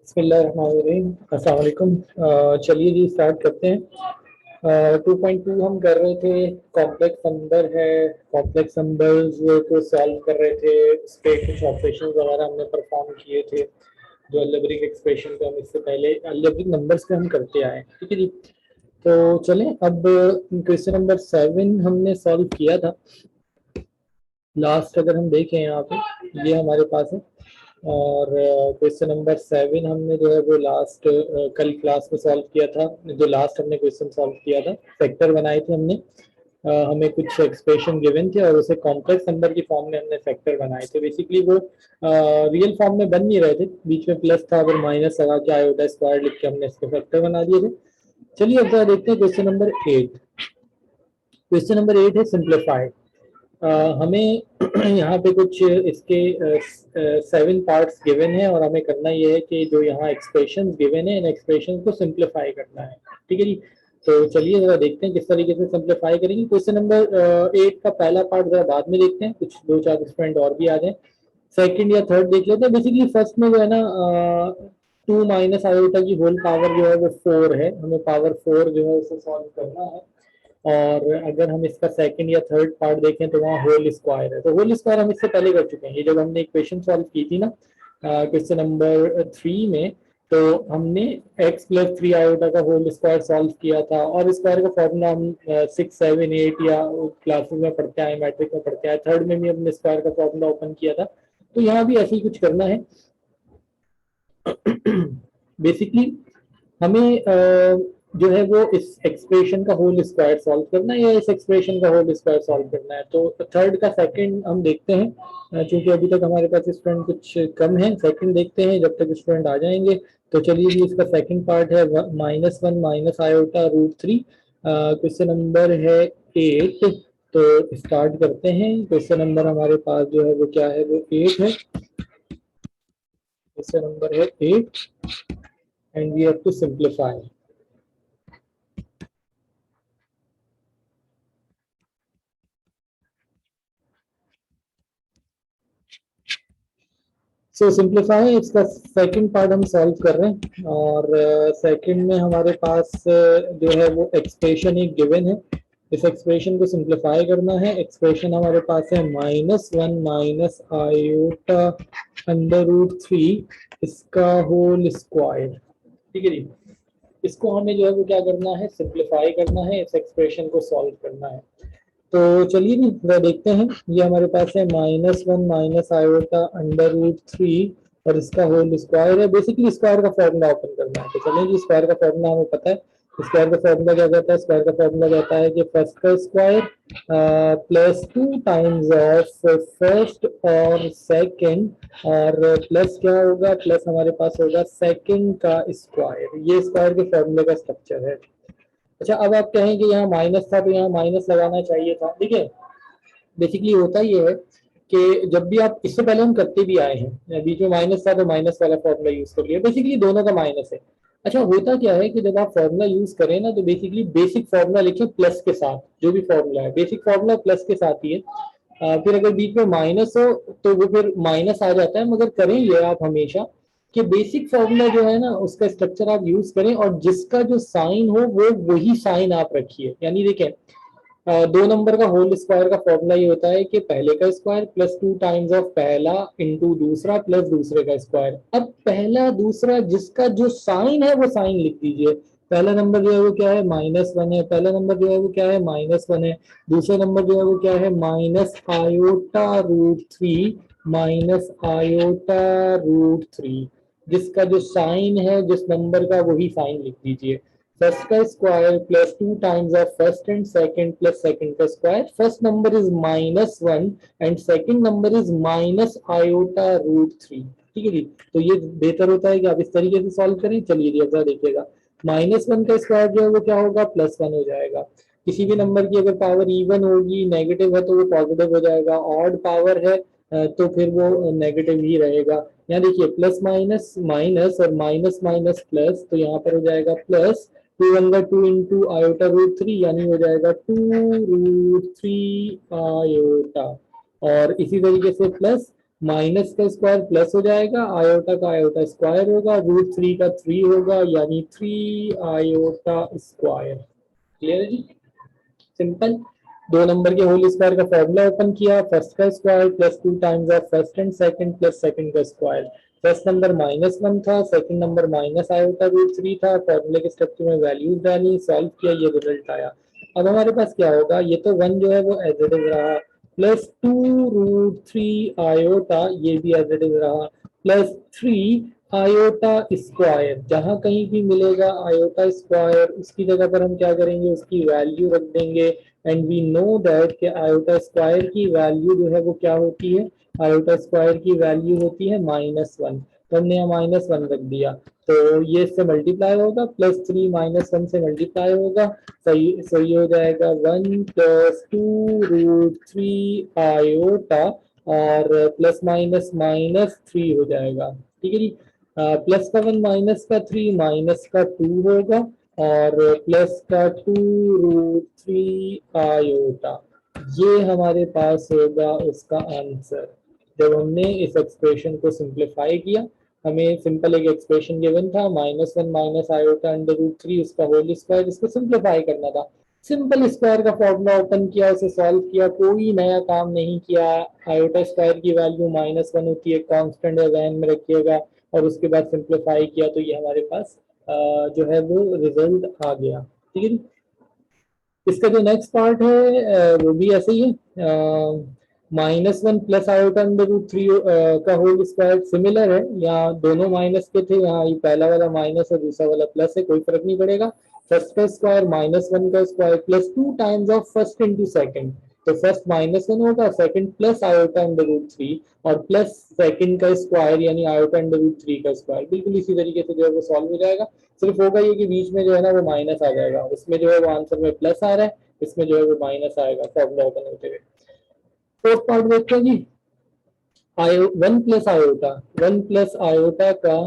बिस्मिल्लाहिर्रहमानिर्रहीम। अस्सलाम वालेकुम। चलिए जी स्टार्ट करते हैं। 2.2 हम कर रहे थे। कॉम्प्लेक्स नंबर है, कॉम्प्लेक्स नंबर्स को सॉल्व कर रहे थे। उस पे कुछ ऑपरेशन वगैरह हमने परफॉर्म किए थे जो अलजेब्रिक एक्सप्रेशन पे हम इससे पहले अलजेब्रिक नंबर्स पे हम करते आए हैं। ठीक है जी। तो चलें अब क्वेश्चन नंबर 7 हमने सॉल्व किया था लास्ट। अगर हम देखें यहाँ पे ये हमारे पास है और क्वेश्चन नंबर 7 हमने जो है वो लास्ट कल क्लास में सॉल्व किया था। जो लास्ट हमने क्वेश्चन सॉल्व किया था, फैक्टर बनाए थे हमने। हमें कुछ एक्सप्रेशन गिवन थे और उसे कॉम्प्लेक्स नंबर की फॉर्म में हमने फैक्टर बनाए थे। बेसिकली वो रियल फॉर्म में बन नहीं रहे थे, बीच में प्लस था और माइनस लगा के आयोटा स्क्वायर लिख के हमने इसको फैक्टर बना दिए थे। चलिए अब जरा देखते हैं क्वेश्चन नंबर 8। क्वेश्चन नंबर 8 है सिंप्लीफाई। हमें यहाँ पे कुछ इसके 7 पार्ट्स गिवन है और हमें करना ये है कि जो यहाँ एक्सप्रेशन गिवन है इन एक्सप्रेशन को सिंप्लीफाई करना है। ठीक है जी। तो चलिए जरा देखते हैं किस तरीके से सिंप्लीफाई करेंगे। क्वेश्चन नंबर 8 का पहला पार्ट जरा बाद में देखते हैं, कुछ दो चार स्टूडेंट और भी आ जाए। सेकंड या थर्ड देख लेते हैं। बेसिकली फर्स्ट में जो है ना 2 माइनस आयोटा की होल पावर जो है वो 4 है। हमें पावर 4 जो है उसे सॉल्व करना है। और अगर हम इसका सेकंड या थर्ड पार्ट देखें तो वहाँ होल स्क्वायर है। तो होल स्क्वायर हम इससे पहले कर चुके हैं। ये जब हमने इक्वेशन सॉल्व की थी ना क्वेश्चन नंबर 3 में, तो हमने x प्लस 3 आयोटा का होल स्क्वायर सॉल्व किया था। और स्क्वायर का फॉर्मूला हम 6, 7, 8 या क्लासेस में पढ़ते आए, मैट्रिक में पढ़ते आए। थर्ड में भी हमने स्क्वायर का फॉर्मूला ओपन किया था। तो यहाँ भी ऐसे ही कुछ करना है। बेसिकली हमें जो है वो इस एक्सप्रेशन का होल स्क्वायर सॉल्व करना है या इस एक्सप्रेशन का होल स्क्वायर सॉल्व करना है। तो थर्ड का सेकंड हम देखते हैं, क्योंकि अभी तक हमारे पास स्टूडेंट कुछ कम है। सेकंड देखते हैं जब तक स्टूडेंट आ जाएंगे। तो चलिए जी इसका सेकंड पार्ट है -1 minus iota root 3। Question number है 8। तो स्टार्ट करते हैं। क्वेश्चन नंबर हमारे पास जो है वो क्या है, वो 8 है। क्वेश्चन नंबर है 8 and we have to simplify. So simplify इसका सेकंड पार्ट हम सॉल्व कर रहे हैं। और सेकंड में हमारे पास जो है वो एक्सप्रेशन एक गिवन है। इस एक्सप्रेशन को सिंप्लीफाई करना है। एक्सप्रेशन हमारे पास है -1 माइनस आयोटा अंडर रूट 3 इसका होल स्क्वायर। ठीक है जी। इसको हमें जो है वो क्या करना है, सिंप्लीफाई करना है, इस एक्सप्रेशन को सॉल्व करना है। तो चलिए भी जरा देखते हैं। ये हमारे पास है -1 माइनस आयोटा अंडर रूट 3 और इसका होल स्क्वायर है। बेसिकली स्क्वायर का फॉर्मूला ओपन करना है। तो चलिए जी स्क्वायर का फॉर्मूला हमें पता है। स्क्वायर का फॉर्मूला क्या कहता है? स्क्वायर का फॉर्मूला कहता है कि फर्स्ट का square plus 2 times of first और सेकंड, और प्लस क्या होगा, प्लस हमारे पास होगा सेकंड का स्क्वायर। ये स्क्वायर के फॉर्मूले का स्ट्रक्चर है। अच्छा अब आप कहें कि यहाँ माइनस था तो यहाँ माइनस लगाना चाहिए था। देखिए बेसिकली होता ये है कि जब भी आप, इससे पहले हम करते भी आए हैं, बीच में माइनस था तो माइनस वाला फॉर्मूला यूज कर लिया। बेसिकली दोनों का माइनस है। अच्छा होता क्या है कि जब आप फॉर्मूला यूज करें ना, तो बेसिकली बेसिक फॉर्मूला लिखें प्लस के साथ। जो भी फॉर्मूला है बेसिक फॉर्मूला प्लस के साथ ही है। फिर अगर बीच में माइनस हो तो वो फिर माइनस आ जाता है। मगर करें ये आप हमेशा कि बेसिक फॉर्मूला जो है ना उसका स्ट्रक्चर आप यूज करें और जिसका जो साइन हो वो वही साइन आप रखिए। यानी देखें 2 नंबर का होल स्क्वायर का फॉर्मूला ये होता है कि पहले का स्क्वायर प्लस 2 टाइम्स ऑफ पहला इंटू दूसरा प्लस दूसरे का स्क्वायर। अब पहला दूसरा जिसका जो साइन है वो साइन लिख दीजिए। पहला नंबर जो है वो क्या है, -1 है। पहला नंबर जो है वो क्या है, -1 है। दूसरा नंबर जो है वो क्या है, minus iota root 3, minus iota root 3। जिसका जो साइन है जिस नंबर का वही साइन लिख दीजिए। फर्स्ट का square plus 2 times of first and second plus second का square. First number is -1 and second number is minus iota root 3। ठीक है जी। तो ये बेहतर होता है कि आप इस तरीके से सॉल्व करें। चलिए जी अब देखिएगा, -1 का स्क्वायर जो है वो क्या होगा, +1 हो जाएगा। किसी भी नंबर की अगर पावर इवन होगी, नेगेटिव है तो वो पॉजिटिव हो जाएगा। ऑड पावर है तो फिर वो नेगेटिव ही रहेगा। यहाँ देखिए प्लस माइनस माइनस और माइनस माइनस प्लस, तो यहाँ पर हो जाएगा प्लस 2 इंटू आयोटा रूट 3, यानी हो जाएगा 2 रूट 3 आयोटा। और इसी तरीके से प्लस माइनस का स्क्वायर प्लस हो जाएगा, आयोटा का आयोटा स्क्वायर होगा, रूट 3 का 3 होगा, यानी 3 आयोटा स्क्वायर। क्लियर है जी? सिंपल। 2 नंबर के होल स्क्वायर का फॉर्मूला ओपन किया, फर्स्ट का square plus 2 times of first and second plus second का स्क्वायर। फर्स्ट नंबर -1 था, second number minus iota root 3 था, फॉर्मूले के स्टेप में वैल्यूज डाली, सॉल्व किया, ये रिजल्ट आया। अब हमारे पास क्या होगा, ये तो 1 जो है वो एज इट इज रहा, प्लस 2 रूट 3 आयोटा, ये भी एज इट इज रहा, प्लस 3 आयोटा स्क्वायर। जहां कहीं भी मिलेगा आयोटा स्क्वायर, उसकी जगह पर हम क्या करेंगे, उसकी वैल्यू रख देंगे। एंड वी नो दैट कि आयोटा स्क्वायर की वैल्यू जो है वो क्या होती है, आयोटा स्क्वायर की वैल्यू होती है -1। तो हमने यहाँ -1 रख दिया, तो ये इससे मल्टीप्लाई होगा, प्लस 3 -1 से मल्टीप्लाई होगा, सही हो जाएगा 1 प्लस 2 रूट 3 आयोटा, और प्लस माइनस -3 हो जाएगा। ठीक है जी? प्लस का 1 माइनस का 3 माइनस का 2 होगा, और प्लस का 2 रूट 3 आयोटा, ये हमारे पास होगा उसका आंसर। जब हमने इस एक्सप्रेशन को सिंप्लीफाई किया, हमें सिंपल एक एक्सप्रेशन गिवन था -1 माइनस आयोटा अंडर रूट 3, उसका होल स्क्वायर, इसको सिंप्लीफाई करना था। सिंपल स्क्वायर का फॉर्मूला ओपन किया, उसे सॉल्व किया, कोई नया काम नहीं किया। आयोटा स्क्वायर की वैल्यू -1 होती है, कांस्टेंट है, ध्यान में रखिएगा, और उसके बाद सिंप्लीफाई किया तो ये हमारे पास जो है वो रिजल्ट आ गया। ठीक है जी? इसका जो नेक्स्ट पार्ट है वो भी ऐसे ही है, -1 प्लस आयोटा अंडर रूट 3 का होल स्क्वायर, सिमिलर है, यहाँ दोनों माइनस के थे, यहाँ ये पहला वाला माइनस है, दूसरा वाला प्लस है, कोई फर्क नहीं पड़ेगा। फर्स्ट का स्क्वायर -1 का square plus 2 times of first into second, तो फर्स्ट -1 होगा, second plus iota under root 3, और प्लस सेकंड का स्क्वायर यानी आयोटा अंडर रूट 3 का स्क्वायर। बिल्कुल इसी तरीके से जो है वो सॉल्व हो जाएगा। सिर्फ होगा ये कि बीच में जो है ना वो माइनस आ जाएगा, उसमें जो है वो आंसर में प्लस आ रहा है, इसमें जो है वो माइनस आएगा फॉर्मूला ओपन होते हुए। फोर्थ पार्ट देखते हैं जी, आयो 1 प्लस आयोटा, 1 प्लस आयोटा का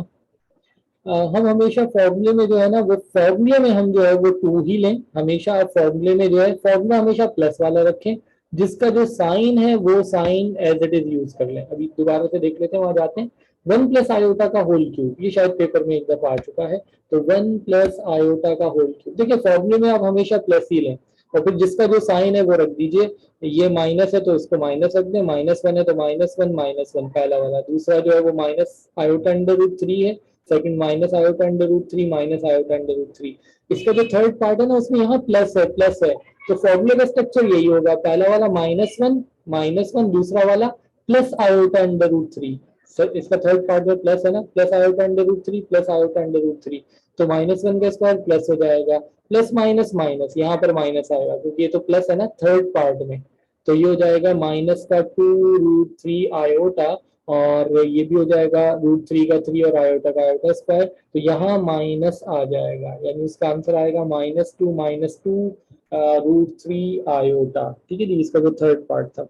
हम हमेशा फॉर्मूले में जो है ना वो फॉर्मूले में हम जो है वो 2 ही लें हमेशा, और फॉर्मूले में जो है फॉर्मूला हमेशा प्लस वाला रखें, जिसका जो साइन है वो sign as it is use कर लें। अभी दोबारा से देख लेते हैं, वहां जाते हैं। 1 प्लस आयोटा का होल क्यूब, ये शायद पेपर में एक दफा आ चुका है, तो 1 प्लस आयोटा का होल क्यूब। देखिए फॉर्मूले में आप हमेशा प्लस ही लें, और फिर जिसका जो साइन है वो रख दीजिए। ये माइनस है तो इसको माइनस रख दें, -1 है तो -1 पहला वाला, दूसरा जो है वो माइनस आयोटा अंडर रूट 3 है, second minus iota under root 3 minus iota under root 3। इसका जो थर्ड पार्ट है ना उसमें यहाँ प्लस है, तो फॉर्मूले का स्ट्रक्चर यही होगा, पहला वाला -1, दूसरा वाला plus iota under root 3। Sir इसका थर्ड पार्ट में प्लस है ना, plus iota under root 3 plus iota under root 3, तो -1 का स्क्वायर प्लस हो जाएगा, प्लस माइनस माइनस, यहाँ पर माइनस आएगा क्योंकि ये तो प्लस है ना थर्ड पार्ट में, तो ये हो जाएगा माइनस का 2 रूट 3 आयोटा, और ये भी हो जाएगा रूट 3 का 3 और आयोटा का आयोटा स्क्वायर, तो यहाँ माइनस आ जाएगा, यानी इसका आंसर आएगा -2 रूट 3 आयोटा। ठीक है जी, इसका जो थर्ड पार्ट था।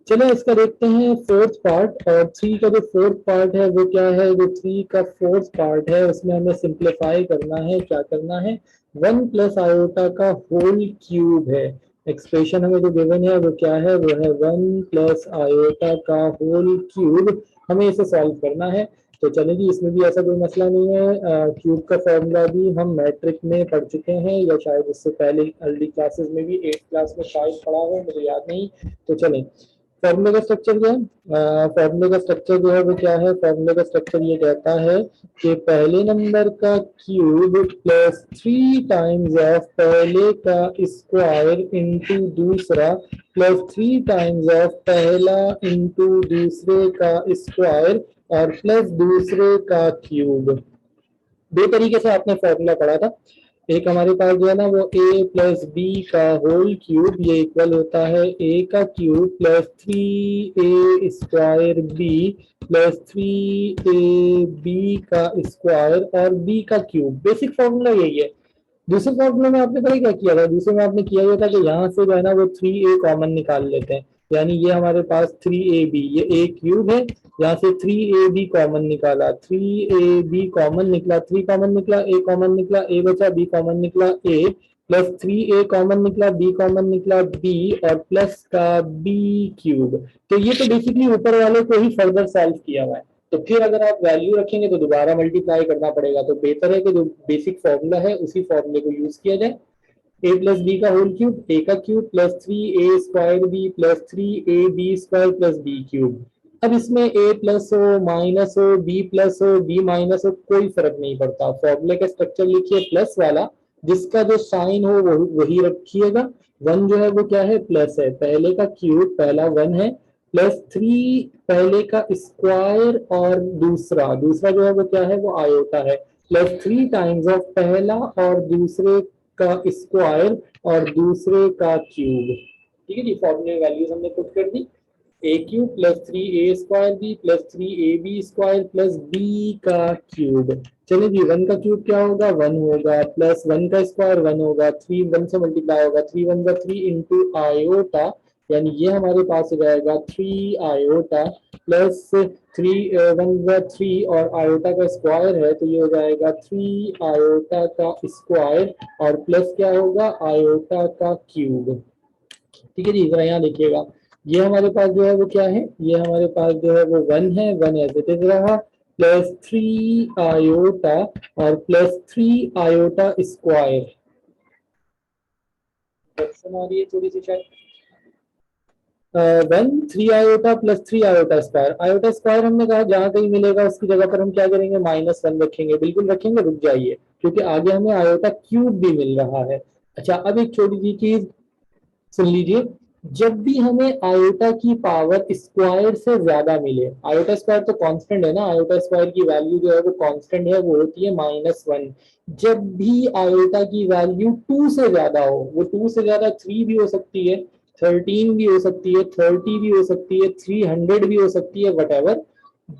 चलो इसका देखते हैं फोर्थ पार्ट, और 3 का जो फोर्थ पार्ट है वो क्या है, जो 3 का फोर्थ पार्ट है उसमें हमें सिंप्लीफाई करना है। क्या करना है, 1 प्लस आयोटा का होल क्यूब है। एक्सप्रेशन हमें जो गिवन है वो क्या है, वो है 1 प्लस आयोटा का होल क्यूब, हमें इसे सॉल्व करना है। तो चलिए जी, इसमें भी ऐसा कोई मसला नहीं है, क्यूब का फॉर्मूला भी हम मैट्रिक में पढ़ चुके हैं, या शायद इससे पहले अर्ली क्लासेस में भी 8th क्लास में शायद पढ़ा हो, मुझे याद नहीं। तो चलें, फॉर्मूले का स्ट्रक्चर क्या है, फॉर्मूले का स्ट्रक्चर जो है वो क्या है, फॉर्मूले का स्ट्रक्चर ये कहता है कि पहले नंबर का क्यूब प्लस 3 टाइम्स ऑफ पहले का स्क्वायर इंटू दूसरा प्लस 3 टाइम्स ऑफ पहला इंटू दूसरे का स्क्वायर और प्लस दूसरे का क्यूब। दो तरीके से आपने फॉर्मूला पढ़ा था, एक हमारे पास जो है ना वो a प्लस बी का होल क्यूब, ये इक्वल होता है a का cube plus 3a square b plus 3ab का स्क्वायर और b का क्यूब। बेसिक फॉर्मूला यही है। दूसरे फॉर्मूले में आपने पता क्या किया था, दूसरे में आपने किया ये था कि यहाँ से जो है ना वो 3a कॉमन निकाल लेते हैं, यानी ये हमारे पास 3ab, ये a क्यूब है, यहाँ से 3ab कॉमन निकाला, 3ab कॉमन निकला, 3 कॉमन निकला, a कॉमन निकला, a बचा, b कॉमन निकला, a प्लस 3a कॉमन निकला, b कॉमन निकला, b और प्लस का b क्यूब। तो ये तो बेसिकली ऊपर वाले को ही फर्दर सॉल्व किया हुआ है। तो फिर अगर आप वैल्यू रखेंगे तो दोबारा मल्टीप्लाई करना पड़ेगा, तो बेहतर है कि जो बेसिक फॉर्मूला है उसी फॉर्मूले को यूज किया जाए। ए प्लस बी का होल क्यूब, ए का cube plus 3a² B plus 3ab² plus b cube. अब इसमें a प्लस हो, माइनस हो, b प्लस हो, b माइनस हो, कोई फर्क नहीं पड़ता। फॉर्मूले का स्ट्रक्चर लिखिए प्लस वाला, जिसका जो साइन हो वो वही रखिएगा। वन जो है वो क्या है, प्लस है, पहले का क्यूब पहला वन है, प्लस 3 पहले का स्क्वायर और दूसरा दूसरा जो है वो क्या है, वो आयोटा है, प्लस 3 टाइम्स ऑफ पहला और दूसरे का स्क्वायर और दूसरे का क्यूब। ठीक है जी, फॉर्मूले वैल्यूज हमने पुट कर दी। A cube plus 3a² B plus 3ab² plus B का क्यूब। चलिए जी, वन का क्यूब क्या होगा, वन होगा, प्लस वन का स्क्वायर वन होगा, थ्री वन से मल्टीप्लाई होगा, थ्री वन का थ्री इंटू आयोटा, यानी ये हमारे पास हो जाएगा 3 आयोटा प्लस थ्री वन का थ्री और आयोटा का स्क्वायर है तो ये हो जाएगा 3 आयोटा का स्क्वायर और प्लस क्या होगा, आयोटा का क्यूब। ठीक है जी, जरा यहाँ देखिएगा, ये हमारे पास जो है वो क्या है, ये हमारे पास जो है वो वन है, वन एज इट इज रहा, प्लस 3 आयोटा और प्लस 3 आयोटा स्क्वायर। आ रही है थोड़ी सी शायद, one 3 iota plus 3 iota square. Iota square हमने कहा जहां कहीं मिलेगा उसकी जगह पर हम क्या करेंगे, -1 रखेंगे। बिल्कुल रखेंगे, रुक जाइए, क्योंकि आगे हमें आयोटा क्यूब भी मिल रहा है। अच्छा, अब एक छोटी सी चीज सुन लीजिए, जब भी हमें आयोटा की पावर स्क्वायर से ज्यादा मिले, आयोटा स्क्वायर तो कांस्टेंट है ना, आयोटा स्क्वायर की वैल्यू जो है वो कांस्टेंट है, वो होती है -1। जब भी आयोटा की वैल्यू 2 से ज्यादा हो, वो 2 से ज्यादा 3 भी हो सकती है, 13 भी हो सकती है, 30 भी हो सकती है, 300 भी हो सकती है, वट,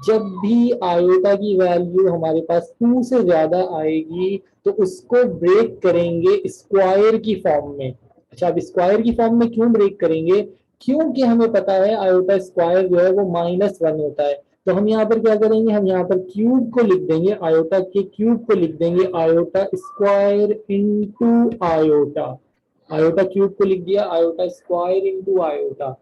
जब भी आयोटा की वैल्यू हमारे पास 2 से ज्यादा आएगी तो उसको ब्रेक करेंगे स्क्वायर की फॉर्म में। अच्छा, अब स्क्वायर की फॉर्म में क्यों ब्रेक करेंगे, क्योंकि हमें पता है आयोटा स्क्वायर जो है वो -1 होता है। तो हम यहाँ पर क्या करेंगे, हम यहाँ पर क्यूब को लिख देंगे, आयोटा के क्यूब को लिख देंगे iota square into iota. Iota cube को लिख दिया आयोटा स्क्वायर इंटू आयोटा।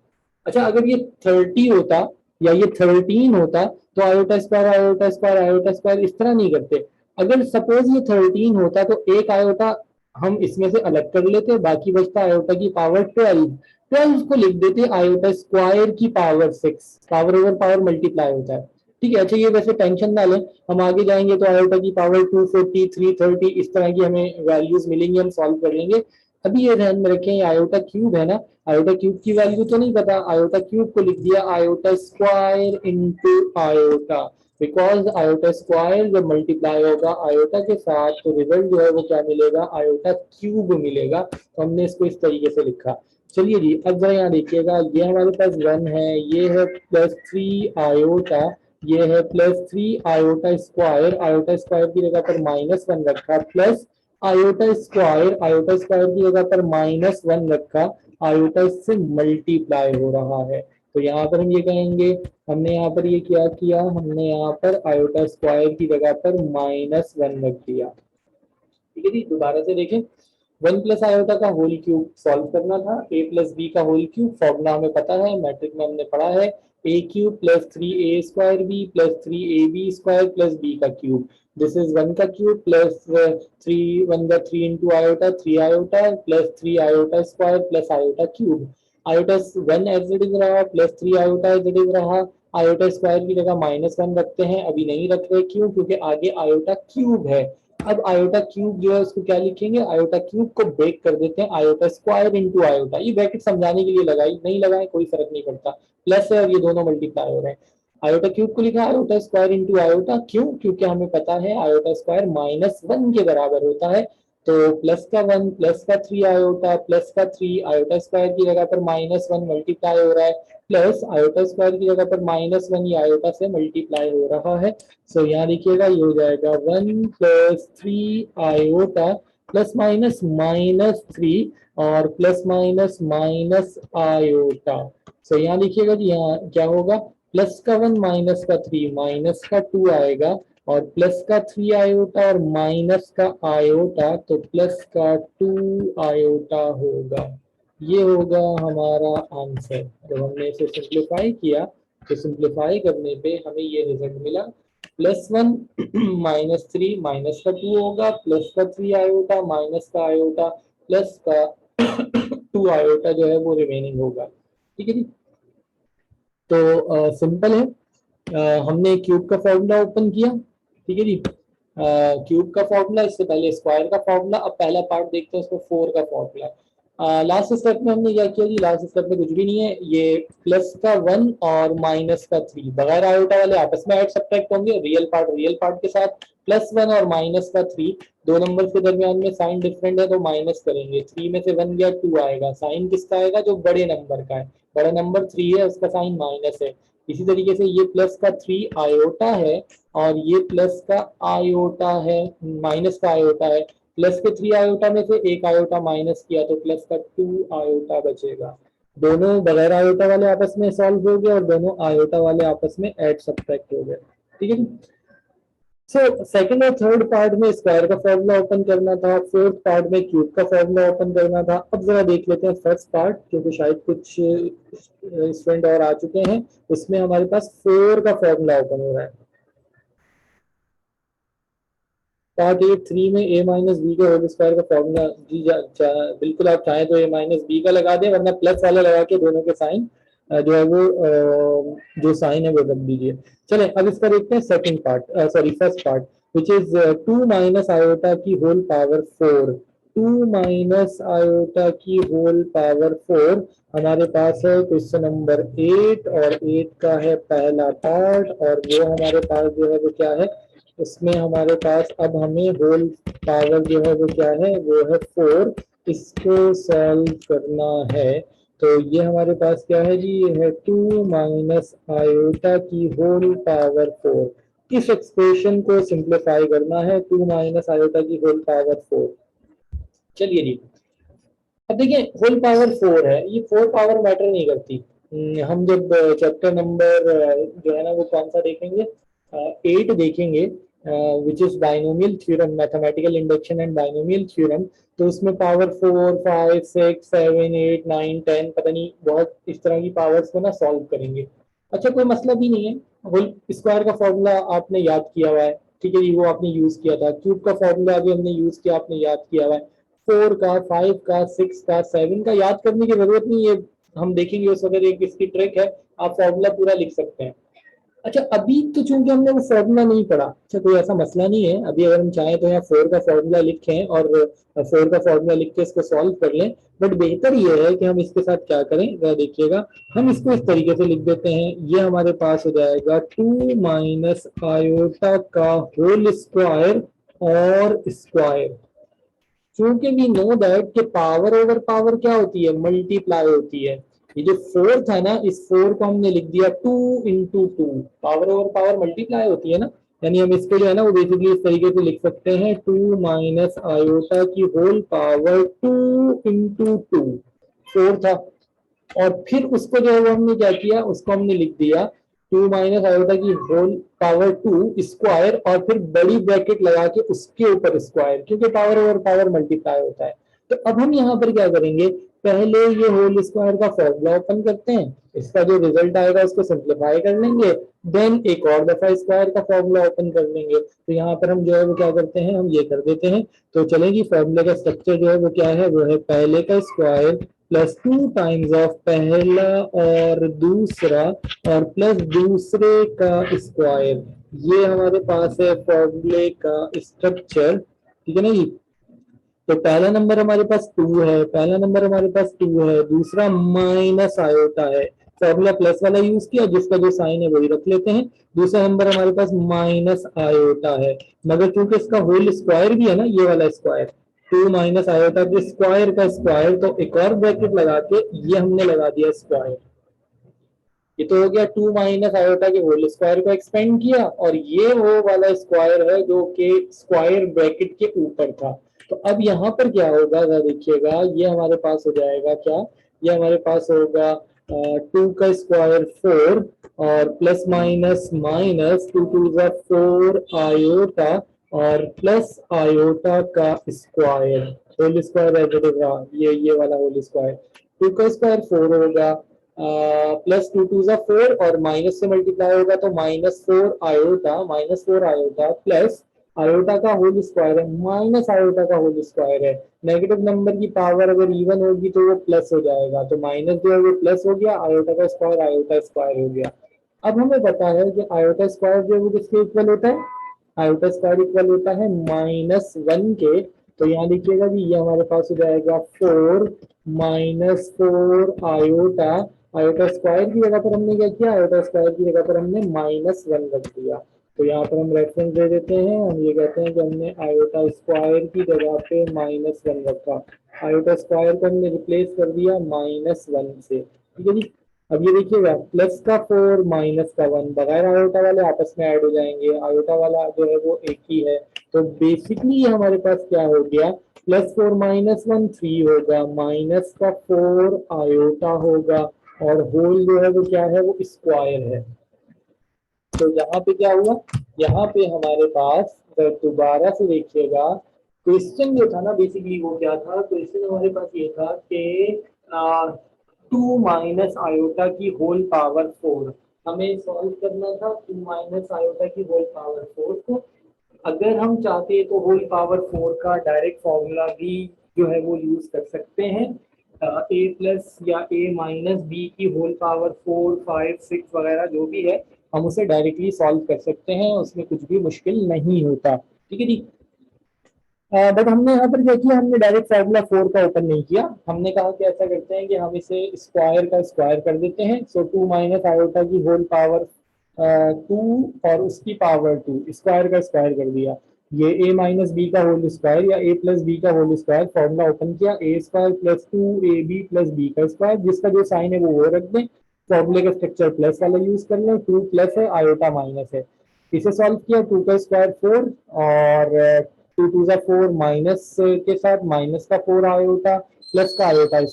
अच्छा, अगर ये 30 होता या ये 13 होता तो iota square iota square iota square इस तरह नहीं करते। अगर सपोज ये 13 होता तो एक आयोटा हम इसमें से अलग कर लेते, बाकी बचता आयोटा की पावर 12, 12 को लिख देते आयोटा स्क्वायर की power 6, power over power multiply होता है। ठीक है, अच्छा ये वैसे टेंशन ना लें, हम आगे जाएंगे तो आयोटा की पावर 240, 330 इस तरह की हमें वैल्यूज मिलेंगी, हम सॉल्व कर लेंगे। अभी ये ध्यान में रखें, आयोटा क्यूब है ना, आयोटा क्यूब की वैल्यू तो नहीं पता, आयोटा क्यूब को लिख दिया iota square into iota, because iota square जब मल्टीप्लाई होगा आयोटा के साथ तो रिजल्ट जो है वो क्या मिलेगा, आयोटा क्यूब मिलेगा। तो हमने इसको इस तरीके से लिखा। चलिए जी, अब जरा यहाँ देखिएगा, ये हमारे पास वन है, ये है प्लस 3 आयोटा, ये है प्लस 3 आयोटा स्क्वायर की जगह पर -1 रखा, प्लस आयोटा स्क्वायर की जगह पर -1 रखा, आयोटा इससे मल्टीप्लाई हो रहा है। तो यहाँ पर हम ये कहेंगे, हमने यहाँ पर ये क्या किया, हमने यहाँ पर आयोटा स्क्वायर की जगह पर -1 रख दिया। ठीक है जी, दोबारा से देखें, वन प्लस आयोटा का होल क्यूब सॉल्व करना था, ए प्लस बी का होल क्यूब फॉर्मूला हमें पता है, मैट्रिक में हमने पढ़ा है, A cube plus 3a² B plus 3ab² plus B का क्यूब। दिस इज वन का cube plus 3 into iota 3 iota plus 3 आयोटा² plus iota cube. Iota one as it is रहा, plus 3 iota as it is रहा, iota square की जगह -1 रखते हैं, अभी नहीं रख रहे, क्यों, क्योंकि आगे आयोटा क्यूब है। अब आयोटा क्यूब जो है उसको क्या लिखेंगे, आयोटा क्यूब को ब्रेक कर देते हैं आयोटा स्क्वायर इंटू आयोटा। ये ब्रैकेट समझाने के लिए लगाई, नहीं लगाए कोई फर्क नहीं पड़ता, प्लस है और ये दोनों मल्टीप्लाई हो रहे हैं। आयोटा क्यूब को लिखा आयोटा स्क्वायर इंटू आयोटा, क्यों, क्योंकि हमें पता है आयोटा स्क्वायर -1 के बराबर होता है। तो प्लस का 1 प्लस का 3 आयोटा प्लस का 3 आयोटा स्क्वायर की जगह पर -1 मल्टीप्लाई हो रहा है, प्लस आयोटा स्क्वायर की जगह पर -1 ये आयोटा से मल्टीप्लाई हो रहा है। सो यहाँ देखिएगा, ये हो जाएगा 1 प्लस 3 आयोटा प्लस माइनस -3 और प्लस माइनस माइनस आयोटा। सो यहाँ देखिएगा जी, यहाँ क्या होगा, प्लस का 1 माइनस का 3 माइनस का 2 आएगा, और प्लस का 3 आयोटा और माइनस का आयोटा, तो प्लस का 2 आयोटा होगा। ये होगा हमारा आंसर। जब हमने इसे सिंप्लीफाई किया तो सिंप्लीफाई करने पे हमें ये रिजल्ट मिला, +1 -3 माइनस का 2 होगा, प्लस का 3 आयोटा माइनस का आयोटा प्लस का 2 आयोटा जो है वो रिमेनिंग होगा। ठीक है जी। तो सिंपल है। हमने क्यूब का फॉर्मूला ओपन किया। ठीक है जी। क्यूब का फॉर्मूला, इससे पहले स्क्वायर का फॉर्मूला। अब पहला पार्ट देखते हैं, उसको 4 का फॉर्मूला। लास्ट स्टेप में हमने क्या किया जी, लास्ट स्टेप में कुछ भी नहीं है, ये प्लस का 1 और माइनस का 3 बगैर आयोटा वाले आपस में ऐड सब्ट्रैक्ट होंगे, रियल पार्ट के साथ। +1 और माइनस का 3, दो नंबर के दरमियान में साइन डिफरेंट है तो माइनस करेंगे। 3 में से 1 गया 2 आएगा, साइन किसका आएगा, जो बड़े नंबर का है। बड़ा नंबर 3 है, उसका साइन माइनस है। इसी तरीके से ये प्लस का 3 आयोटा है और ये प्लस का आयोटा है, माइनस का आयोटा है। प्लस के 3 आयोटा में से एक आयोटा माइनस किया तो प्लस का 2 आयोटा बचेगा। दोनों बगैर आयोटा वाले आपस में सॉल्व हो गए और दोनों आयोटा वाले आपस में ऐड सब्ट्रैक्ट हो गए। ठीक है। सो सेकंड और थर्ड पार्ट में स्क्वायर का फॉर्मूला ओपन करना था, फोर्थ पार्ट में क्यूब का फॉर्मूला ओपन करना था। अब जरा देख लेते हैं फर्स्ट पार्ट, क्योंकि शायद कुछ स्टूडेंट और आ चुके हैं। उसमें हमारे पास 4 का फॉर्मूला ओपन हो रहा है। पार्ट 8 3 में a माइनस बी के होल स्क्वायर का फॉर्मूला जी बिल्कुल आप चाहें तो a माइनस बी का लगा दें, वरना प्लस वाला लगा के दोनों के साइन जो है वो जो साइन है वो रख दीजिए। चलें अब इसका देखते हैं second part, sorry first part, which is 2 minus iota की होल पावर 4। 2 माइनस आयोटा की होल पावर 4 हमारे पास है क्वेश्चन नंबर 8, और 8 का है पहला पार्ट, और वो हमारे पास जो है वो क्या है, उसमें हमारे पास अब हमें होल पावर जो है वो क्या है, वो है 4। इसको सॉल्व करना है तो ये हमारे पास क्या है जी, ये है 2 माइनस आयोटा की होल पावर 4। इस एक्सप्रेशन को सिंप्लीफाई करना है, 2 माइनस आयोटा की होल पावर 4। चलिए जी, अब देखिए होल पावर 4 है, ये 4 पावर मैटर नहीं करती। हम जब चैप्टर नंबर जो है ना वो कौन सा देखेंगे, 8 देखेंगे, which is binomial theorem, mathematical induction and binomial theorem. तो उसमें पावर 4 5 6 7 8 9 10 पता नहीं बहुत इस तरह की पावर्स को ना सॉल्व करेंगे। अच्छा कोई मसला भी नहीं है, होल स्क्वायर का फॉर्मूला आपने याद किया हुआ है। ठीक है जी, वो आपने यूज किया था। क्यूब का फॉर्मूला भी हमने यूज किया, आपने याद किया हुआ है। 4 का 5 का 6 का 7 का याद करने की जरूरत नहीं है, हम देखेंगे उस वक्त एक इसकी ट्रिक है, आप फॉर्मूला पूरा लिख सकते हैं। अच्छा अभी तो चूंकि हमने वो फॉर्मूला नहीं पढ़ा, अच्छा कोई ऐसा मसला नहीं है, अभी अगर हम चाहें तो यहाँ 4 का फॉर्मूला लिखें और 4 का फॉर्मूला लिख के इसको सॉल्व कर लें। बट बेहतर ये है कि हम इसके साथ क्या करें, वह देखिएगा, हम इसको इस तरीके से लिख देते हैं। ये हमारे पास हो जाएगा 2 माइनस आयोटा का होल स्क्वायर और स्क्वायर। क्योंकि वी नो दैट कि पावर ओवर पावर क्या होती है, मल्टीप्लाई होती है। ये जो फोर्थ है ना, इस 4 को हमने लिख दिया 2 into 2, power over power multiply होती है ना, यानी हम इसको जो है ना वो बेसिकली इस तरीके से लिख सकते हैं 2 माइनस आयोटा की होल पावर 2 इंटू 2, 4 था। और फिर उसको जो है वो हमने क्या किया, उसको हमने लिख दिया 2 माइनस आयोटा की होल पावर 2 स्क्वायर, और फिर बड़ी ब्रैकेट लगा के उसके ऊपर स्क्वायर, क्योंकि पावर ओवर पावर मल्टीप्लाई होता है। तो अब हम यहाँ पर क्या करेंगे, पहले ये होल स्क्वायर का फॉर्मूला ओपन करते हैं, इसका जो रिजल्ट आएगा उसको सिंप्लीफाई कर लेंगे, देन एक और दफा स्क्वायर का फॉर्मूला ओपन कर लेंगे। तो यहाँ पर हम जो है वो क्या करते हैं, हम ये कर देते हैं। तो चलेगी, फॉर्मूले का स्ट्रक्चर जो है वो क्या है, वो है पहले का स्क्वायर प्लस 2 टाइम्स ऑफ पहला और दूसरा और प्लस दूसरे का स्क्वायर। ये हमारे पास है फॉर्मूले का स्ट्रक्चर। ठीक है ना जी। तो पहला नंबर हमारे पास 2 है, पहला नंबर हमारे पास 2 है, दूसरा माइनस आयोटा है, फॉर्मूला प्लस वाला यूज किया, जिसका जो साइन है वही रख लेते हैं। दूसरा नंबर हमारे पास माइनस आयोटा है, मगर क्योंकि इसका होल स्क्वायर भी है ना, ये वाला स्क्वायर 2 माइनस आयोटा के स्क्वायर का स्क्वायर, तो एक और ब्रैकेट लगा के ये हमने लगा दिया स्क्वायर। ये तो हो गया 2 माइनस आयोटा के होल स्क्वायर को एक्सपेंड किया, और ये वो वाला स्क्वायर है जो कि स्क्वायर ब्रैकेट के ऊपर था। तो अब यहाँ पर क्या होगा, देखिएगा, ये हमारे पास हो जाएगा क्या, ये हमारे पास होगा 2 का स्क्वायर 4 और प्लस माइनस माइनस, 2 2 4 आयोटा और प्लस आयोटा का स्क्वायर, होल स्क्वायर एडिटिव रहा, ये वाला होल स्क्वायर, 2 का स्क्वायर 4 होगा, प्लस 2 2 4 और माइनस से मल्टीप्लाई होगा तो -4 आयोटा प्लस आयोटा का होल स्क्वायर है माइनस आयोटा का होल स्क्वायर है। नेगेटिव नंबर की पावर अगर इवन होगी तो वो प्लस हो जाएगा, तो माइनस जो है वो प्लस हो गया, आयोटा स्क्वायर हो गया। अब हमें पता है कि आयोटा स्क्वायर जो है वो किसके इक्वल होता है, आयोटा स्क्वायर इक्वल होता है -1 के। तो यहाँ लिखिएगा कि ये हमारे पास हो जाएगा 4 -4 आयोटा, आयोटा स्क्वायर की जगह पर हमने क्या किया, आयोटा स्क्वायर की जगह पर हमने -1 रख दिया। तो यहाँ पर हम रेफरेंस दे देते हैं, हम ये कहते हैं कि हमने आयोटा स्क्वायर की जगह पे -1 रखा, आयोटा स्क्वायर को हमने रिप्लेस कर दिया -1 से, ठीक है जी। अब ये देखिएगा प्लस का 4 माइनस का 1 बगैर आयोटा वाले आपस में ऐड हो जाएंगे, आयोटा वाला जो है वो एक ही है। तो बेसिकली ये हमारे पास क्या हो गया, +4 -1 3 होगा, माइनस का 4 आयोटा होगा और होल जो है वो क्या है, वो स्क्वायर है। तो यहाँ पे क्या हुआ, यहाँ पे हमारे पास अगर दोबारा से देखिएगा, क्वेश्चन जो था ना बेसिकली वो क्या था, क्वेश्चन हमारे पास ये था कि 2 माइनस आयोटा की होल पावर 4 हमें सॉल्व करना था, 2 माइनस आयोटा की होल पावर 4 को। अगर हम चाहते तो होल पावर 4 का डायरेक्ट फॉर्मूला भी जो है वो यूज कर सकते हैं, ए प्लस या ए माइनस बी की होल पावर 4 5 6 वगैरह जो भी है हम उसे डायरेक्टली सॉल्व कर सकते हैं, उसमें कुछ भी मुश्किल नहीं होता, ठीक है जी। बट हमने यहाँ पर क्या किया, हमने डायरेक्ट फार्मूला 4 का ओपन नहीं किया, हमने कहा कि ऐसा करते हैं कि हम इसे स्क्वायर का स्क्वायर कर देते हैं। सो 2 माइनस आयोटा की होल पावर 2 और उसकी पावर 2 स्क्वायर का स्क्वायर कर दिया, ये ए माइनस बी का होल स्क्वायर या ए प्लस बी का होल स्क्वायर, फॉर्मूला ओपन किया, A square plus 2ab plus B का स्क्वायर, जिसका जो साइन है वो रख दें, फॉर्मूले का स्ट्रक्चर प्लस वाला यूज कर लें, 2 प्लस है आयोटा माइनस है, इसे सॉल्व किया, 2 का स्क्वायर 4 और 2 2 4 माइनस के साथ माइनस का 4 आयोटा प्लस का आयोटा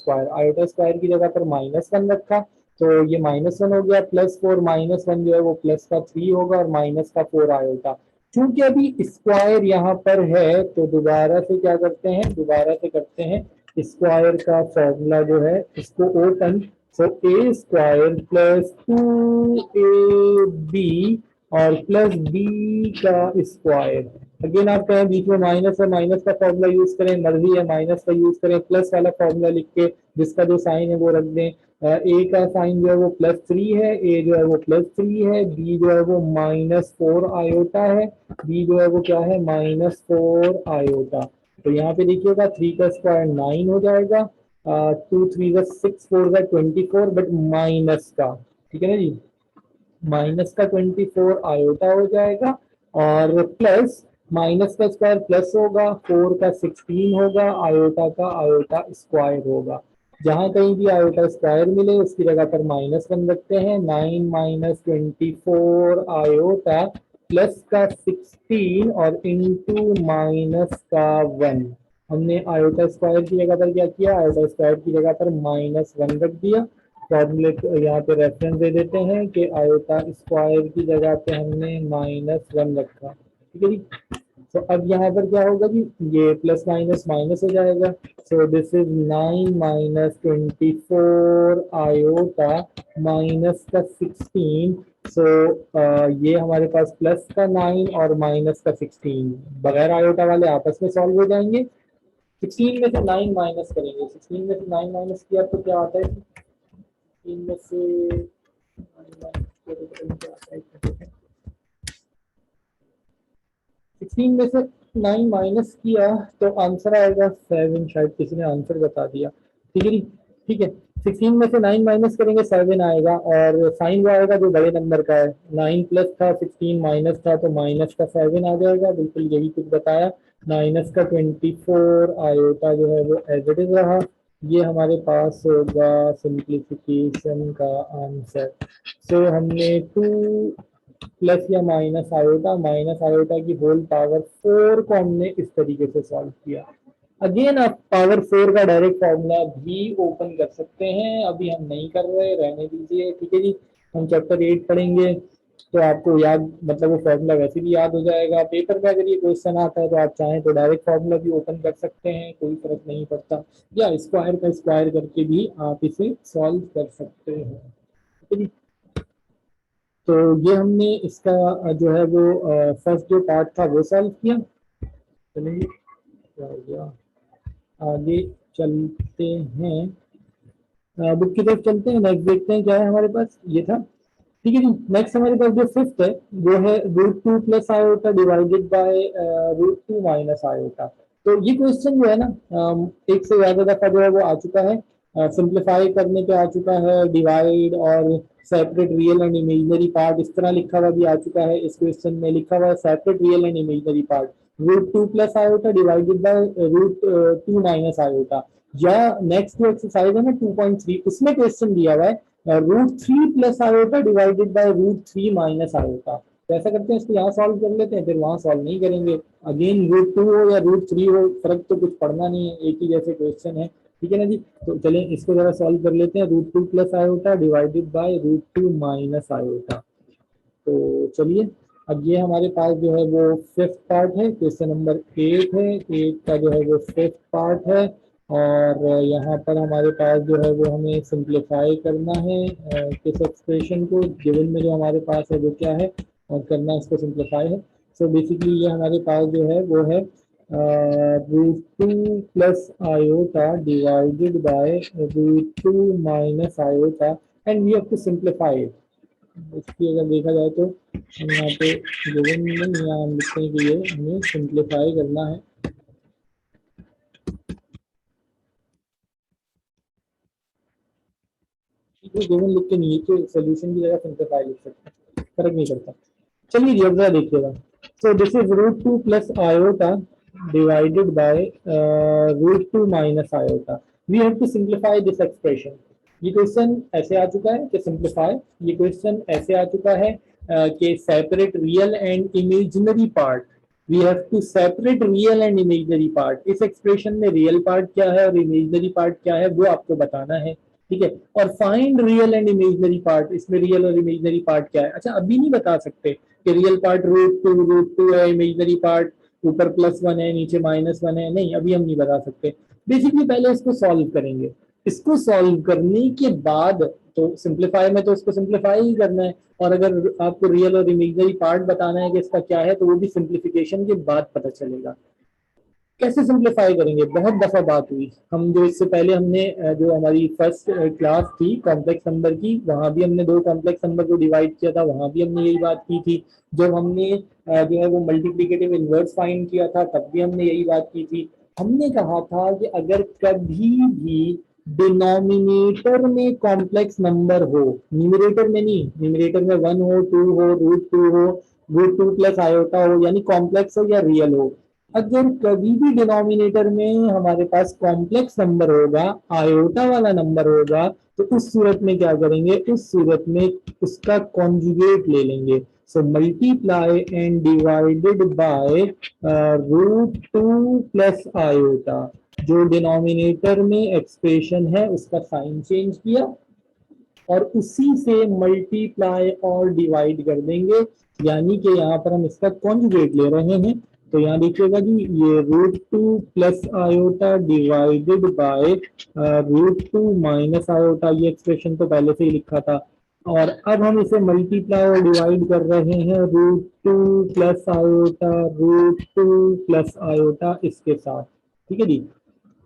स्क्वायर की जगह पर -1 रखा, तो ये -1 हो गया, +4 -1 जो है वो प्लस का 3 होगा और माइनस का 4 आयोटा। क्योंकि अभी स्क्वायर यहाँ पर है तो दोबारा से क्या करते हैं, दोबारा से करते हैं स्क्वायर का फॉर्मूला जो है इसको ओपन, सो ए स्क्वायर प्लस 2ab और प्लस बी का स्क्वायर, अगेन आप कहें बीच में माइनस है, माइनस का फॉर्मूला यूज करें, मर्जी है माइनस का यूज करें, प्लस वाला फॉर्मूला लिख के जिसका जो साइन है वो रख दें, ए का साइन जो है वो +3 है, ए जो है वो +3 है, बी जो है वो -4 आयोटा है, बी जो है वो क्या है -4 आयोटा। तो यहाँ पे देखिएगा 3 का स्क्वायर 9 हो जाएगा, 2 3 6 4 24 बट माइनस का, ठीक है ना जी, माइनस का 24 आयोटा हो जाएगा और प्लस माइनस का स्क्वायर प्लस होगा, 4 का 16 होगा, आयोटा स्क्वायर होगा, जहां कहीं भी आयोटा स्क्वायर मिले उसकी जगह पर -1 रखते हैं, 9 -24 आयोटा प्लस का 16 और इंटू माइनस का 1, हमने आयोटा स्क्वायर की जगह पर क्या किया, आयोटा स्क्वायर की जगह पर -1 रख दिया, फॉर्मूले यहाँ पे रेफरेंस दे देते हैं कि आयोटा स्क्वायर की जगह पे हमने -1 रखा, ठीक है जी। तो अब यहाँ पर क्या होगा जी, ये प्लस माइनस माइनस हो जाएगा, सो दिस इज 9 -24 आयोटा माइनस का 16, सो ये हमारे पास प्लस का 9 और माइनस का 16 बगैर आयोटा वाले आपस में सॉल्व हो जाएंगे, 16 में से 9 माइनस करेंगे, 16 में से 9 माइनस किया तो क्या आता है, इनमें से 16 में से 9 माइनस किया तो आंसर आएगा 7, शायद किसी ने आंसर बता दिया, ठीक है जी, ठीक है। 16 में से 9 माइनस करेंगे 7 आएगा और साइन वो आएगा जो बड़े नंबर का है, 9 प्लस था 16 माइनस था तो माइनस का 7 आ जाएगा, बिल्कुल यही कुछ बताया, माइनस का 24 आयोटा जो है वो एज इट इज रहा, ये हमारे पास होगा सिंप्लीफिकेशन का आंसर। सो हमने 2 प्लस या माइनस आयोटा की होल पावर 4 को हमने इस तरीके से सॉल्व किया। अगेन आप पावर 4 का डायरेक्ट फॉर्मूला भी ओपन कर सकते हैं, अभी हम नहीं कर रहे, रहने दीजिए, ठीक है जी। हम चैप्टर 8 पढ़ेंगे तो आपको याद, मतलब वो फॉर्मूला वैसे भी याद हो जाएगा। पेपर में अगर ये क्वेश्चन आता है तो आप चाहें तो डायरेक्ट फॉर्मूला भी ओपन कर सकते हैं, कोई फर्क नहीं पड़ता, या स्क्वायर का स्क्वायर करके भी आप इसे सॉल्व कर सकते हैं। ठीक है जी। तो ये हमने इसका जो है वो फर्स्ट जो पार्ट था वो सॉल्व किया। चलिए क्या हो गया, आगे चलते हैं, बुक की तरफ चलते हैं, नेक्स्ट देखते हैं क्या है हमारे पास, ये था। ठीक है जी। नेक्स्ट हमारे पास जो फिफ्थ है वो है √2 plus iota divided by √2 minus iota. तो ये क्वेश्चन जो है ना, एक से ज्यादा दफा जो है वो आ चुका है, सिंप्लीफाई करने पे आ चुका है, डिवाइड और separate real and imaginary part इस तरह लिखा हुआ भी आ चुका है। इस क्वेश्चन में लिखा हुआ है separate real and imaginary part √2 plus iota divided by √2 minus iota. या नेक्स्ट जो एक्सरसाइज है ना 2.3, उसमें क्वेश्चन दिया हुआ है √3 plus iota divided bye √3 minus iota. तो ऐसा करते हैं, इसको यहाँ सॉल्व कर लेते हैं, फिर वहां सॉल्व नहीं करेंगे। अगेन √2 हो या √3 हो, फर्क तो कुछ पड़ना नहीं है, एक ही जैसे क्वेश्चन है। ठीक है ना जी। तो चलें इसको जरा सॉल्व कर लेते हैं, √2 plus iota divided by √2 minus iota. तो चलिए, अब ये हमारे पास जो है वो फिफ्थ पार्ट है, क्वेश्चन नंबर 8 है, 8 का जो है वो फिफ्थ पार्ट है। और यहाँ पर हमारे पास जो है वो हमें सिंप्लीफाई करना है किस एक्सप्रेशन को, गिवन में जो हमारे पास है वो क्या है, और करना इसको सिंप्लीफाई है। सो बेसिकली ये हमारे पास जो है वो है √2 plus iota divided by √2 minus iota, and we have to simplify. इसकी अगर देखा जाए तो हम यहाँ पे गिवन में यहाँ हम लिखते हैं कि ये हमें सिंप्लीफाई करना है। गिवन लिख के नहीं तो सोल्यूशन की जगह सिंप्लीफाई लिख सकते हैं, फर्क नहीं पड़ता। चलिए जी, अब जरा देखिएगा। So this is √2 plus iota divided by √2 minus iota. We have to simplify this expression. ये क्वेश्चन ऐसे आ चुका है कि सिंप्लीफाई, ये क्वेश्चन ऐसे आ चुका है कि separate real and imaginary part. We have to separate real and imaginary part. इस एक्सप्रेशन में रियल पार्ट क्या है और इमेजिनरी पार्ट क्या है वो आपको बताना है। ठीक है। और find real and imaginary part, इसमें रियल और इमेजिनरी पार्ट क्या है। अच्छा, अभी नहीं बता सकते कि रियल पार्ट √2 है, इमेजिनरी पार्ट ऊपर +1 है नीचे -1 है, नहीं अभी हम नहीं बता सकते। बेसिकली पहले इसको सॉल्व करेंगे, इसको सॉल्व करने के बाद तो सिंप्लीफाई में तो इसको सिंप्लीफाई ही करना है, और अगर आपको रियल और इमेजिनरी पार्ट बताना है कि इसका क्या है तो वो भी सिंप्लीफिकेशन के बाद पता चलेगा। कैसे सिंप्लीफाई करेंगे, बहुत दफा बात हुई, हम जो इससे पहले हमने जो हमारी फर्स्ट क्लास थी कॉम्प्लेक्स नंबर की, वहां भी हमने दो कॉम्प्लेक्स नंबर को डिवाइड किया था, वहां भी हमने यही बात की थी। जब हमने जो है वो मल्टीप्लिकेटिव इनवर्स फाइंड किया था तब भी हमने यही बात की थी। हमने कहा था कि अगर कभी भी डिनोमिनेटर में कॉम्प्लेक्स नंबर हो, न्यूमरेटर में नहीं, न्यूमरेटर में 1 हो, 2 हो, √2 हो, √2 प्लस आयोटा हो, यानी कॉम्प्लेक्स हो या रियल हो, अगर कभी भी डिनोमिनेटर में हमारे पास कॉम्प्लेक्स नंबर होगा, आयोटा वाला नंबर होगा, तो उस सूरत में क्या करेंगे, उस सूरत में उसका कॉन्जुगेट ले लेंगे। So multiply and divided by √2 plus iota. जो डिनोमिनेटर में एक्सप्रेशन है उसका साइन चेंज किया और उसी से मल्टीप्लाई और डिवाइड कर देंगे, यानी कि यहाँ पर हम इसका कॉन्जुगेट ले रहे हैं। तो यहाँ देखिएगा जी, ये √2 plus iota divided by √2 minus iota, ये एक्सप्रेशन तो पहले से ही लिखा था, और अब हम इसे मल्टीप्लाई और डिवाइड कर रहे हैं √2 प्लस आयोटा, √2 प्लस आयोटा इसके साथ। ठीक है जी।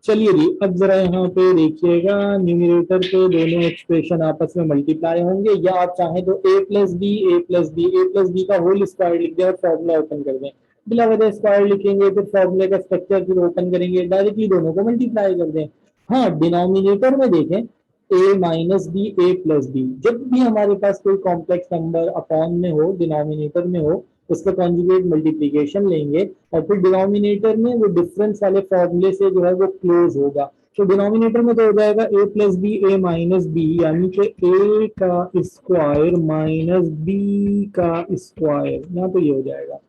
चलिए जी, अब जरा यहाँ पे देखिएगा, न्यूमरेटर पे दोनों एक्सप्रेशन आपस में मल्टीप्लाई होंगे, या आप चाहें तो a+b का होल स्क्वायर लिख दें और फॉर्मूला ओपन कर दें, बिला वजह स्क्वायर लिखेंगे फिर फॉर्मूले का स्ट्रक्चर फिर ओपन करेंगे, डायरेक्टली दोनों को मल्टीप्लाई कर दें। हाँ, डिनोमिनेटर में देखें a-b, a+b, जब भी हमारे पास कोई कॉम्प्लेक्स नंबर अपॉन में हो, डिनोमिनेटर में हो, उसका कॉन्जुगेट मल्टीप्लिकेशन लेंगे और फिर डिनोमिनेटर में वो डिफरेंस वाले फॉर्मूले से जो है वो क्लोज होगा। तो डिनोमिनेटर में तो हो जाएगा a+b, a-b, यानी कि a का स्क्वायर माइनस b का स्क्वायर, यहाँ तो ये हो जाएगा।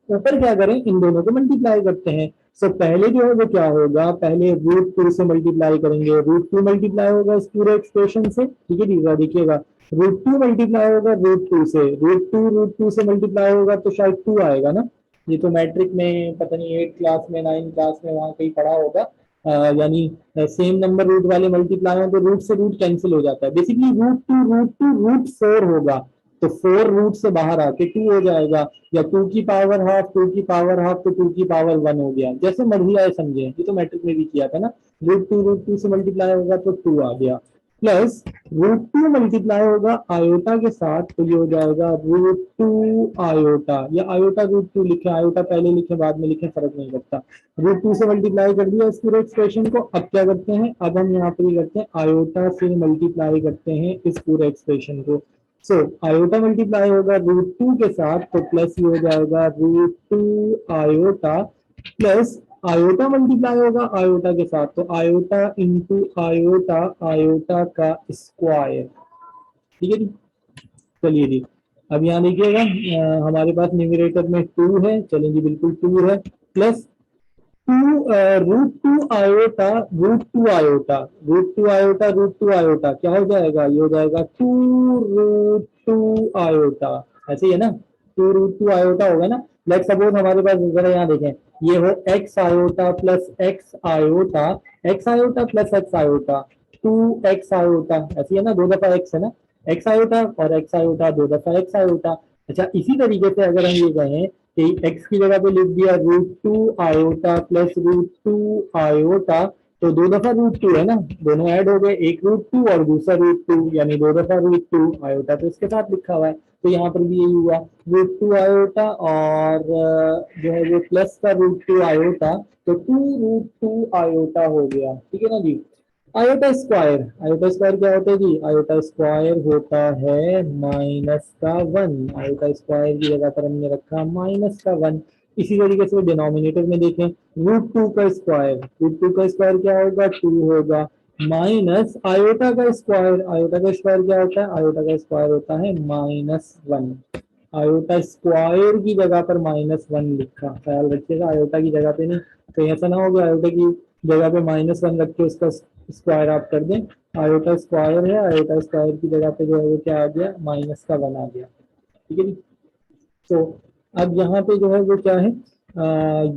ऊपर क्या करें, इन दोनों को मल्टीप्लाई करते हैं। सो पहले जो है वो क्या होगा, पहले √2 से मल्टीप्लाई करेंगे, √2 मल्टीप्लाई होगा इस पूरे एक्सप्रेशन से। ठीक है जी, देखिएगा रूट टू मल्टीप्लाई होगा रूट टू से, रूट टू से मल्टीप्लाई होगा तो शायद टू आएगा ना। ये तो मैट्रिक में पता नहीं 8 क्लास में 9 क्लास में वहां कहीं पढ़ा होगा। यानी सेम नंबर रूट वाले मल्टीप्लाई हो तो रूट से रूट कैंसिल हो जाता है। बेसिकली रूट फोर होगा, तो फोर रूट से बाहर आके टू हो जाएगा, या टू की पावर हाफ, टू की पावर हाफ तो टू की पावर वन हो गया, जैसे मर्जी आए समझे। ये तो मैट्रिक में भी किया था ना, रूट टू से मल्टीप्लाई होगा तो टू आ गया, प्लस रूट टू मल्टीप्लाई होगा आयोटा के साथ तो ये हो जाएगा रूट टू आयोटा, या आयोटा रूट टू लिखे, आयोटा पहले लिखे बाद में लिखे फर्क नहीं पड़ता। रूट टू से मल्टीप्लाई कर दिया इस पूरे एक्सप्रेशन को। अब क्या करते हैं, अब हम यहाँ पर करते हैं आयोटा से मल्टीप्लाई करते हैं इस पूरे एक्सप्रेशन को। सो आयोटा मल्टीप्लाई होगा रूट टू के साथ तो प्लस ये हो जाएगा root two iota, plus iota multiply होगा आयोटा के साथ तो आयोटा इंटू आयोटा, आयोटा का स्क्वायर। ठीक है जी, चलिए जी। अब यहाँ देखिएगा हमारे पास न्यूमरेटर में टू है, चलिए जी बिल्कुल टू है, plus two root two iota, root two iota, root two iota, root two iota क्या हो जाएगा, ये हो जाएगा टू रूट टू आयोटा, ऐसे ही है ना, टू रूट टू आयोटा होगा ना। लेट सपोज हमारे पास जरा यहाँ देखें, ये हो x iota plus x iota, x iota plus x iota, two x iota, ऐसे है ना, दो दफा एक्स है ना, एक्स आयोटा और एक्स आयोटा दो दफा एक्स आयोटा। अच्छा इसी तरीके से अगर हम ये कहें कि x की जगह पे लिख दिया root two iota plus root two iota, तो दो दफा रूट टू है ना, दोनों ऐड हो गए, एक रूट टू और दूसरा रूट टू, यानी दो दफा रूट टू आयोटा तो इसके साथ लिखा हुआ है। तो यहाँ पर भी यही हुआ, रूट टू आयोटा और जो है वो प्लस का रूट टू आयोटा, तो टू रूट टू आयोटा हो गया। ठीक है ना जी। आयोटा स्क्वायर, आयोटा स्क्वायर क्या होता है जी, आयोटा स्क्वायर होता है माइनस का वन, आयोटा स्क्वायर की जगह पर हमने रखा माइनस का वन। इसी तरीके से डिनोमिनेटर में देखें, रूट टू का स्क्वायर, रूट टू का स्क्वायर क्या होगा, टू होगा, माइनस आयोटा का स्क्वायर, आयोटा का स्क्वायर क्या होता है, आयोटा का स्क्वायर होता है माइनस वन। आयोटा स्क्वायर की जगह पर माइनस वन लिखा, ख्याल रखिएगा आयोटा की जगह पे नहीं, कहीं ऐसा ना हो गया आयोटा की जगह पे माइनस वन रख के उसका स्क्वायर आप कर दें। आयोटा स्क्वायर है, आयोटा स्क्वायर की जगह पे जो है वो क्या आ गया, माइनस का वन आ गया। ठीक है जी। तो अब यहाँ पे जो है वो क्या है,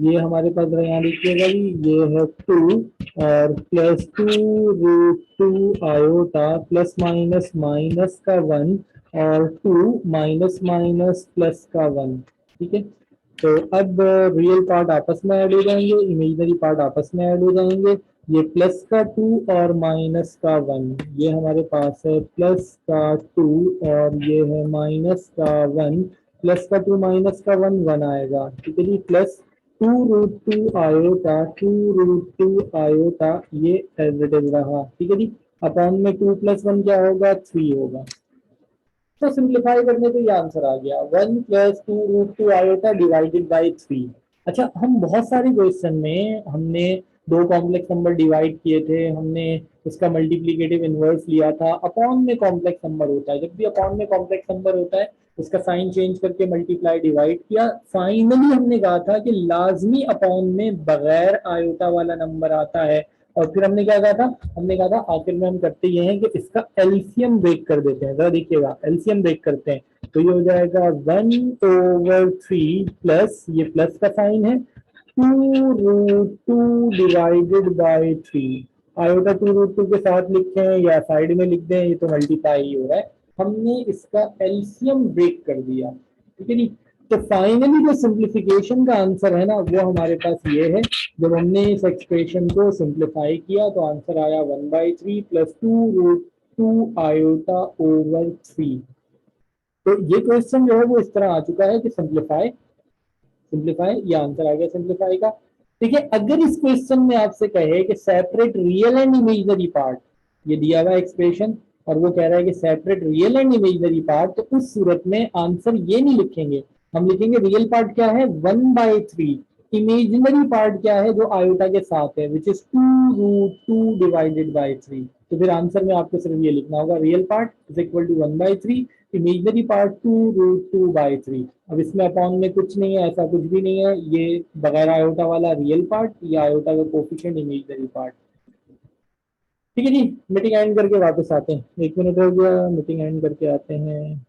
ये हमारे पास यहाँ लिखिएगा जी, ये है टू और plus two root two iota plus minus minus का वन और टू माइनस माइनस प्लस का वन। ठीक है, तो अब रियल पार्ट आपस में ऐड हो जाएंगे, इमेजिनरी पार्ट आपस में ऐड हो जाएंगे। ये प्लस का टू और माइनस का वन, ये हमारे पास है प्लस का टू और ये है माइनस का वन, प्लस का टू माइनस का वन वन आएगा। ठीक है जी, plus two root two iota, two root two iota, ये एज इट इज रहा। ठीक है जी, अपॉन में टू प्लस वन क्या होगा, थ्री होगा। तो सिंप्लीफाई करने पे ये आंसर आ गया, one plus two root two iota divided by three. अच्छा हम बहुत सारे क्वेश्चन में हमने दो कॉम्प्लेक्स नंबर डिवाइड किए थे, हमने उसका मल्टीप्लीकेटिव इनवर्स लिया था। अपॉन में कॉम्प्लेक्स नंबर होता है, जब भी अपॉन में कॉम्प्लेक्स नंबर होता है उसका साइन चेंज करके मल्टीप्लाई डिवाइड किया। फाइनली हमने कहा था कि लाजमी अपॉन में बगैर आयोटा वाला नंबर आता है, और फिर हमने क्या कहा था, हमने कहा था आखिर में हम करते ये हैं कि इसका एलसीएम ब्रेक कर देते हैं। जरा देखिएगा एलसीएम ब्रेक करते हैं तो ये हो जाएगा वन ओवर थ्री प्लस, ये प्लस का साइन है, two root two divided by three. Iota two root two के साथ लिखे हैं या साइड में लिख दें, ये तो मल्टीप्लाई ही हो रहा है। हमने इसका एलसीएम ब्रेक कर दिया। ठीक है जी, तो फाइनली जो सिंप्लीफिकेशन का आंसर है ना वो हमारे पास ये है। जब हमने इस एक्सप्रेशन को सिंप्लीफाई किया तो आंसर आया one by three plus two root two iota over three. तो ये क्वेश्चन जो है वो इस तरह आ चुका है कि सिंप्लीफाई, सिंप्लीफाई, ये आंसर आ गया सिंप्लीफाई का। ठीक है, अगर इस क्वेश्चन में आपसे कहे कि separate real and imaginary part, ये दिया हुआ एक्सप्रेशन और वो कह रहा है कि separate real and imaginary part, तो उस सूरत में आंसर ये नहीं लिखेंगे, हम लिखेंगे रियल पार्ट क्या है one by three, imaginary part क्या है जो आयोटा के साथ है which is two root two divided by three. तो फिर आंसर में आपको सिर्फ ये लिखना होगा real part is equal to one by three, imaginary part two root two by three. अब इसमें अपॉन में कुछ नहीं है, ऐसा कुछ भी नहीं है, ये बगैर आयोटा वाला रियल पार्ट, या आयोटा का कोफिशिएंट इमेजिनरी पार्ट। ठीक है जी, मीटिंग एंड करके वापस आते हैं, 1 मिनट हो गया, मीटिंग एंड करके आते हैं।